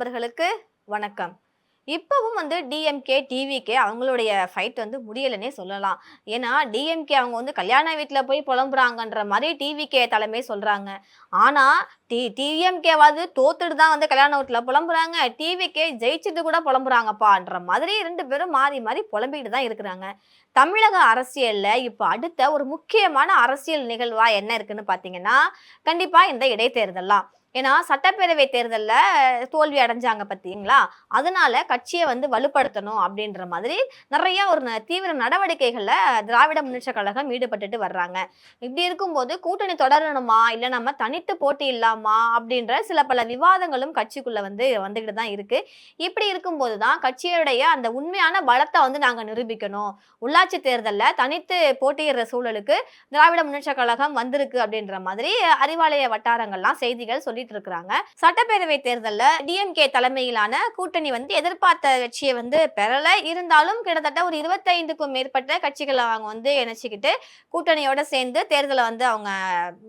நண்பர்களுக்கு வணக்கம். இப்பவும் டிஎம்கே, டிவிகே அவங்களுடைய ஃபைட் முடியலன்னே சொல்லலாம். ஏன்னா, டிஎம்கே அவங்க கல்யாண வீட்ல போய் புலம்புறாங்கன்ற மாரி டிவிகே தலைமை சொல்றாங்க. ஆனா, டிஎம்கேவாவது தோத்துட்டு தான் கல்யாண வீட்ல புலம்புறாங்க. டிவிகே ஜெயிச்சுட்டு கூட புலம்புறாங்கப்பான்ற மாதிரி 2 பேரும் மாறி மாறி புலம்பிட்டு தான் இருக்கிறாங்க. தமிழக அரசியல்ல இப்ப அடுத்த ஒரு முக்கியமான அரசியல் நிகழ்வா என்ன இருக்குன்னு பார்த்தீங்கன்னா, கண்டிப்பா இந்த இடைத்தேர்தல் தான். ஏன்னா, சட்டப்பேரவை தேர்தல்ல தோல்வி அடைஞ்சாங்க பார்த்தீங்களா? அதனால கட்சிய வலுப்படுத்தணும் அப்படின்ற மாதிரி நெறைய ஒரு தீவிர நடவடிக்கைகள்ல திராவிட முன்னேற்றக் கழகம் ஈடுபட்டுட்டு வர்றாங்க. இப்படி இருக்கும்போது கூட்டணி தொடரணுமா? இல்ல நம்ம தனித்து போட்டியிடலாமா? அப்படின்ற சில பல விவாதங்களும் கட்சிக்குள்ள வந்துகிட்டு தான் இருக்கு. இப்படி இருக்கும்போது தான் கட்சியுடைய அந்த உண்மையான பலத்த நாங்க நிரூபிக்கணும். உள்ளாட்சி தேர்தல்ல தனித்து போட்டியிடுற சூழலுக்கு திராவிட முன்னேற்றக் கழகம் வந்திருக்கு அப்படின்ற மாதிரி அறிவாலய வட்டாரங்கள்லாம் செய்திகள் சொல்லிட்டு இருக்காங்க. சட்டப்பேரவை தேர்தல்ல டிஎம்கே தலைமையிலான கூட்டணி எதிர்பார்த்த வெற்றியை பெறல. இருந்தாலும் கிட்டத்தட்ட ஒரு 25க்கும் மேற்பட்ட கட்சிகள் அவங்க இணைச்சிக்கிட்டு கூட்டணியோட சேர்ந்து தேர்தலை அவங்க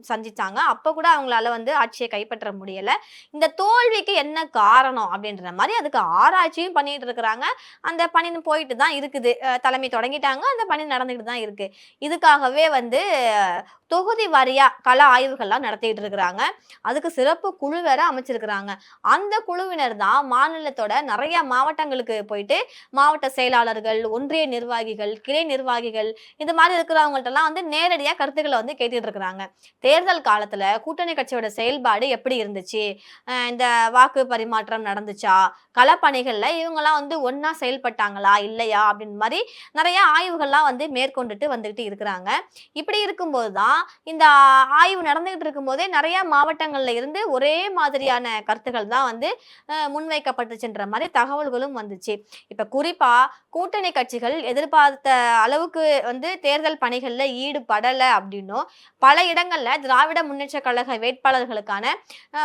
சந்திச்சாங்க. அப்ப கூட அவங்களால ஆட்சியை கைப்பற்ற முடியல. இந்த தோல்விக்கு என்ன காரணம் அப்படின்ற மாதிரி அதுக்கு ஆராய்ச்சியும் பண்ணிட்டு இருக்கிறாங்க. அந்த பணி போயிட்டு தான் இருக்குது. தலைமை தொடங்கிட்டாங்க. அந்த பணி நடந்துகிட்டு தான் இருக்கு. இதுக்காகவே தொகுதி வாரியா கள ஆய்வுகள்லாம் நடத்திட்டு இருக்கிறாங்க. அதுக்கு சிறப்பு குழு வேற அமைச்சிருக்கிறாங்க. அந்த குழுவினர் தான் மாநிலத்தோட நிறைய மாவட்டங்களுக்கு போயிட்டு மாவட்ட செயலாளர்கள், ஒன்றிய நிர்வாகிகள், கிளை நிர்வாகிகள் இந்த மாதிரி இருக்கிறவங்கள்ட்ட எல்லாம் நேரடியா கருத்துக்களை கேட்டுட்டு இருக்கிறாங்க. தேர்தல் காலத்துல கூட்டணி கட்சியோட செயல்பாடு எப்படி இருந்துச்சு, இந்த வாக்கு பரிமாற்றம் நடந்துச்சா, களப்பணிகள்ல இவங்கெல்லாம் ஒன்னா செயல்பட்டாங்களா இல்லையா அப்படின்னு மாதிரி நிறைய ஆய்வுகள்லாம் மேற்கொண்டுட்டு வந்துகிட்டு இருக்கிறாங்க. இப்படி இருக்கும்போதுதான் இந்த ஆய்வு நடந்துகிட்டு இருக்கும் போதே நிறைய மாவட்டங்கள்ல இருந்து ஒரே மாதிரியான கருத்துக்கள் தான் முன்வைக்கப்பட்டுச்சுன்ற மாதிரி தகவல்களும் வந்துச்சு. இப்ப குறிப்பா கூட்டணி கட்சிகள் எதிர்பார்த்த அளவுக்கு தேர்தல் பணிகள்ல ஈடுபடல அப்படின்னும், பல இடங்கள்ல திராவிட முன்னேற்ற கழக வேட்பாளர்களுக்கான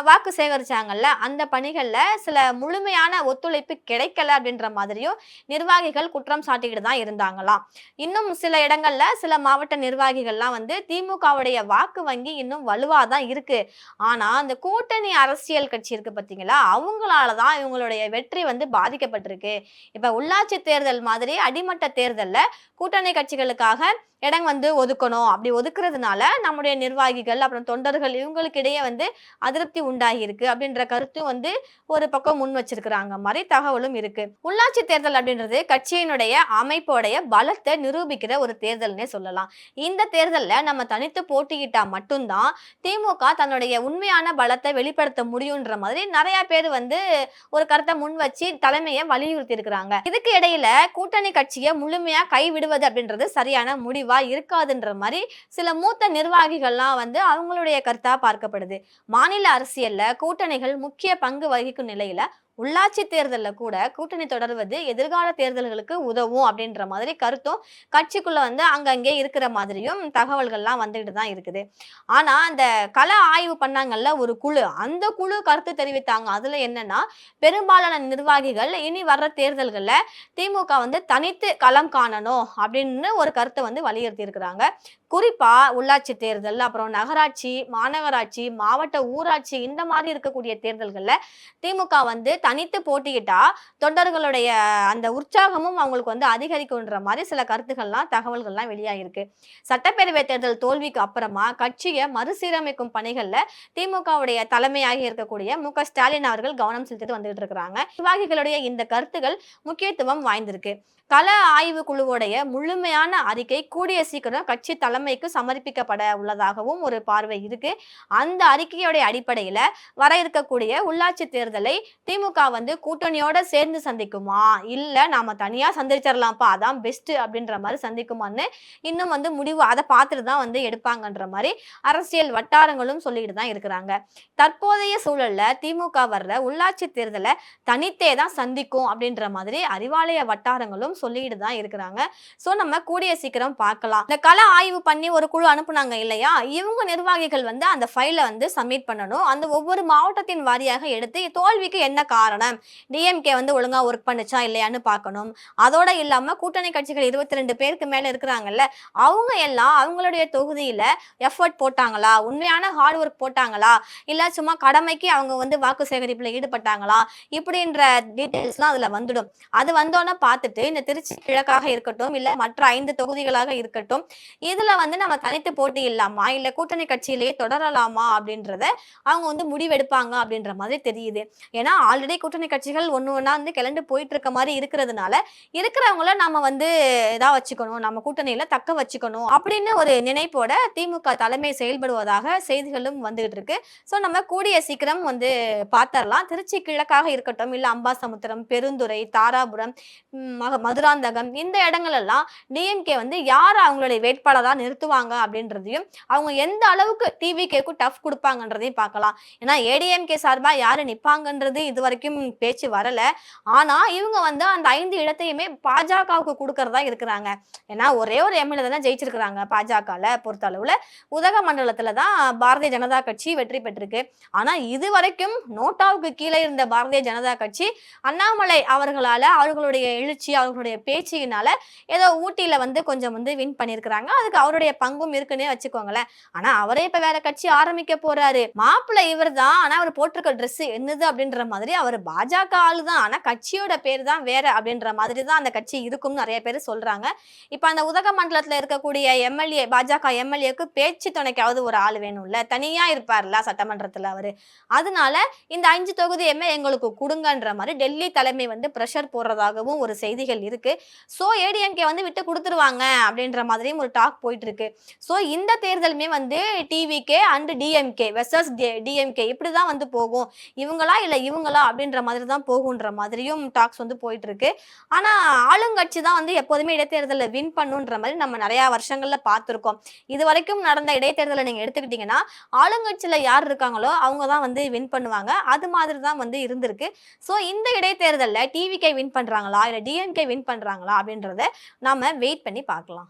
வாக்கு சேகரிச்சாங்கல்ல அந்த பணிகள்ல சில முழுமையான ஒத்துழைப்பு கிடைக்கல அப்படின்ற மாதிரியும் நிர்வாகிகள் குற்றம் சாட்டிக்கிட்டு தான் இருந்தாங்களாம். இன்னும் சில இடங்கள்ல சில மாவட்ட நிர்வாகிகள்லாம் திமுகவுடைய வாக்கு வங்கி இன்னும் வலுவாதான் இருக்கு. ஆனா அந்த கூட்டணி அரசியல் கட்சி இருக்கு பாத்தீங்களா, அவங்களாலதான் இவங்களுடைய வெற்றி பாதிக்கப்பட்டிருக்கு. இப்ப உள்ளாட்சி தேர்தல் மாதிரி அடிமட்ட தேர்தல்ல கூட்டணி கட்சிகளுக்காக இடம் ஒதுக்கணும். அப்படி ஒதுக்குறதுனால நம்முடைய நிர்வாகிகள் அப்புறம் தொண்டர்கள் இவங்களுக்கு இடையே அதிருப்தி உண்டாகி இருக்கு அப்படின்ற கருத்தும் ஒரு பக்கம் முன் வச்சிருக்கிறாங்க மாதிரி தகவலும் இருக்கு. உள்ளாட்சி தேர்தல் அப்படின்றது கட்சியினுடைய அமைப்போடைய பலத்தை நிரூபிக்கிற ஒரு தேர்தல்னே சொல்லலாம். இந்த தேர்தல்ல நம்ம தனித்து போட்டியிட்டா மட்டும்தான் திமுக தன்னுடைய உண்மையான பலத்தை வெளிப்படுத்த முடியும்ன்ற மாதிரி நிறைய பேர் ஒரு கருத்தை முன் வச்சு தலைமையை வலியுறுத்தி இருக்கிறாங்க. இதுக்கு இடையில கூட்டணி கட்சியை முழுமையா கைவிடுவது அப்படின்றது சரியான முடிவா இருக்காதுன்ற மாதிரி சில மூத்த நிர்வாகிகள்லாம் அவங்களுடைய கருத்தா பார்க்கப்படுது. மாநில அரசியல்ல கூட்டணிகள் முக்கிய பங்கு வகிக்கும் நிலையில உள்ளாட்சி தேர்தல்ல கூட கூட்டணி தொடர்வது எதிர்கால தேர்தல்களுக்கு உதவும் அப்படின்ற மாதிரி கருத்தும் கட்சிக்குள்ள அங்கங்கே இருக்கிற மாதிரியும் தகவல்கள்லாம் வந்துகிட்டு தான் இருக்குது. ஆனா அந்த கள ஆய்வு பண்ணாங்கல்ல ஒரு குழு, அந்த குழு கருத்து தெரிவித்தாங்க. அதுல என்னன்னா, பெரும்பாலான நிர்வாகிகள் இனி வர்ற தேர்தல்கள்ல திமுக தனித்து களம் காணணும் அப்படின்னு ஒரு கருத்தை வலியுறுத்தி இருக்கிறாங்க. குறிப்பா உள்ளாட்சி தேர்தல், அப்புறம் நகராட்சி, மாநகராட்சி, மாவட்ட ஊராட்சி இந்த மாதிரி இருக்கக்கூடிய தேர்தல்கள்ல திமுக தனித்து போட்டியிட்டா தொண்டர்களுடைய அந்த உற்சாகமும் அவங்களுக்கு அதிகரிக்கும்ன்ற மாதிரி சில கருத்துக்கள்லாம் தகவல்கள்லாம் வெளியாகிருக்கு. சட்டப்பேரவை தேர்தல் தோல்விக்கு அப்புறமா கட்சியை மறுசீரமைக்கும் பணிகள்ல திமுகவுடைய தலைமையாக இருக்கக்கூடிய மு.க.ஸ்டாலின் அவர்கள் கவனம் செலுத்திட்டு வந்துகிட்டு இருக்கிறாங்க. நிர்வாகிகளுடைய இந்த கருத்துக்கள் முக்கியத்துவம் வாய்ந்திருக்கு. கள ஆய்வு குழுவுடைய முழுமையான அறிக்கை கூடிய சீக்கிரம் கட்சி தலைமைக்கு சமர்ப்பிக்கப்பட உள்ளதாகவும் ஒரு பார்வை இருக்கு. அந்த அறிக்கையோட அடிப்படையில வர இருக்கக்கூடிய உள்ளாட்சி தேர்தலை திமுக கூட்டணியோட சேர்ந்து சந்திக்குமா, இல்ல நாம தனியா சந்திச்சிடலாம்ப்பா அதான் பெஸ்ட் அப்படின்ற மாதிரி சந்திக்குமான்னு இன்னும் முடிவு அதை பார்த்துட்டு தான் எடுப்பாங்கன்ற மாதிரி அரசியல் வட்டாரங்களும் சொல்லிட்டு தான் இருக்கிறாங்க. தற்போதைய சூழல்ல திமுக வர்ற உள்ளாட்சி தேர்தலை தனித்தே தான் சந்திக்கும் அப்படின்ற மாதிரி அறிவாலய வட்டாரங்களும் சொல்லிட்டு தான் இருக்கிறாங்க. சோ நம்ம கூடிய சீக்கிரம் பார்க்கலாம். இந்த கள ஆய்வு பண்ணி ஒரு குழு அனுப்புனாங்க இல்லையா? இவங்க நிர்வாகிகள் வந்து அந்த ஃபைல வந்து சப்மிட் பண்ணணும். அந்த ஒவ்வொரு மாவட்டத்தின் வாரியாக எடுத்து தோல்விக்கு என்ன காரணம்? டிஎம்கே வந்து ஒழுங்கா ஒர்க் பண்ணுச்சா இல்லையான்னு பார்க்கணும். அதோட இல்லாம கூட்டணி கட்சிகள் 22 பேருக்கு மேல இருக்கிறாங்கல்ல, அவங்க எல்லாம் அவங்களுடைய தொகுதியில எஃபோர்ட் போட்டாங்களா? உண்மையான ஹார்ட் ஒர்க் போட்டாங்களா? இல்ல சும்மா கடமைக்கு அவங்க வந்து வாக்கு சேகரிப்புல ஈடுபட்டாங்களா? இப்படின்ற டீட்டெயில்ஸ்லாம் அதுல வந்துடும். அது வந்தோன பார்த்துட்டு இந்த திருச்சி கிழக்காக இருக்கட்டும், இல்ல மற்ற 5 தொகுதிகளாக இருக்கட்டும், இதுல வந்து நம்ம தனித்து போட்டியிடலாமா? இல்ல கூட்டணி கட்சியிலேயே தொடரலாமா? அப்படின்றத அவங்க வந்து முடிவெடுப்பாங்க அப்படின்ற மாதிரி தெரியுது. ஏன்னா ஆல்ரெடி கூட்டணி கட்சிகள் ஒண்ணு ஒண்ணா வந்து கிளண்டு போயிட்டு இருக்க மாதிரி இருக்கிறதுனால, இருக்கிறவங்கள நாம வந்து இதா வச்சுக்கணும், நம்ம கூட்டணியில தக்க வச்சுக்கணும் அப்படின்னு ஒரு நினைப்போட திமுக தலைமை செயல்படுவதாக செய்திகளும் வந்துகிட்டு இருக்கு. ஸோ நம்ம கூடிய சீக்கிரம் வந்து பார்த்தரலாம். திருச்சி கிழக்காக இருக்கட்டும், இல்ல அம்பாசமுத்திரம், பெருந்துறை, தாராபுரம், மதுராந்தகம் இந்த இடங்கள் எல்லாம் டிஎம்கே வந்து யார் அவங்களுடைய வேட்பாளரா நிறுத்துவாங்க அப்படின்றதையும், அவங்க எந்த அளவுக்கு டிவிகேக்கு டஃப் கொடுப்பாங்கன்றதையும் பார்க்கலாம். ஏன்னா ஏடிஎம்கே சார்பா யாரு நிப்பாங்கன்றது இது வரைக்கும் பேச்சு வரல. ஆனா இவங்க வந்து அந்த 5 இடத்தையுமே பாஜகவுக்கு கொடுக்கறதா இருக்கிறாங்க. ஏன்னா ஒரே ஒரு எம்எல்ஏ தானே ஜெயிச்சிருக்கிறாங்க பாஜகல பொறுத்த அளவுல. உதகமண்டலத்துல தான் பாரதிய ஜனதா கட்சி வெற்றி பெற்றிருக்கு. ஆனா இது வரைக்கும் நோட்டாவுக்கு கீழே இருந்த பாரதிய ஜனதா கட்சி அண்ணாமலை அவர்களால அவர்களுடைய எழுச்சி அவர்களுடைய பேச்சினால ஏதோ ஊட்டியில வந்து கொஞ்சம் வந்து வின் பண்ணியிருக்கிறாங்க. அதுக்கு அவருடைய பங்கும் இருக்குன்னே வச்சுக்கோங்களேன். ஆனா அவரே இப்ப வேற கட்சி ஆரம்பிக்க போறாரு. மாப்பிள்ளை இவர் தான். ஆனா அவர் போட்டிருக்க ட்ரெஸ் என்னது அப்படின்ற மாதிரி அவர் பாஜக ஆளு தான். ஆனா கட்சியோட பேர் தான் வேற அப்படின்ற மாதிரி தான் அந்த கட்சி இருக்கும்னு நிறைய பேர் சொல்றாங்க. இப்ப அந்த உதகமண்டலத்துல இருக்கக்கூடிய எம்எல்ஏ பாஜக எம்எல்ஏக்கு பேச்சு துணைக்காவது ஒரு ஆள் வேணும்ல. தனியா இருப்பார்ல சட்டமன்றத்துல அவரு. அதனால இந்த 5 தொகுதியுமே எங்களுக்கு கொடுங்கன்ற மாதிரி டெல்லி தலைமை வந்து பிரஷர் போடுறதாகவும் ஒரு செய்திகள் இருக்கு. சோ ஏடிஎம்கே வந்து விட்டு கொடுத்துருவாங்க அப்படின்ற மாதிரியும் ஒரு டாக் போயிட்டு இருக்கு. சோ இந்த தேர்தலுமே வந்து TVK and DMK versus DMK இப்படிதான் வந்து போகும். இவங்களா இல்ல இவங்களா அப்படின்ற மாதிரி தான் போகுன்ற மாதிரியும் டாக்ஸ் வந்து போயிட்டு இருக்கு. ஆனா ஆளுங்கட்சி தான் வந்து எப்போதுமே இடைத்தேர்தலில் வின் பண்ணுன்ற மாதிரி நம்ம நிறைய வருஷங்கள்ல பார்த்திருக்கோம். இது வரைக்கும் நடந்த இடைத்தேர்தலை நீங்க எடுத்துக்கிட்டீங்கன்னா ஆளுங்கட்சியில யார் இருக்காங்களோ அவங்க தான் வந்து வின் பண்ணுவாங்க. அது மாதிரி தான் வந்து இருந்திருக்கு. சோ இந்த இடைத்தேர்தலில் டிவிகே வின் பண்றாங்களா இல்ல டிஎம்கே வின் பண்றாங்களா அப்படின்றத நாம வெயிட் பண்ணி பார்க்கலாம்.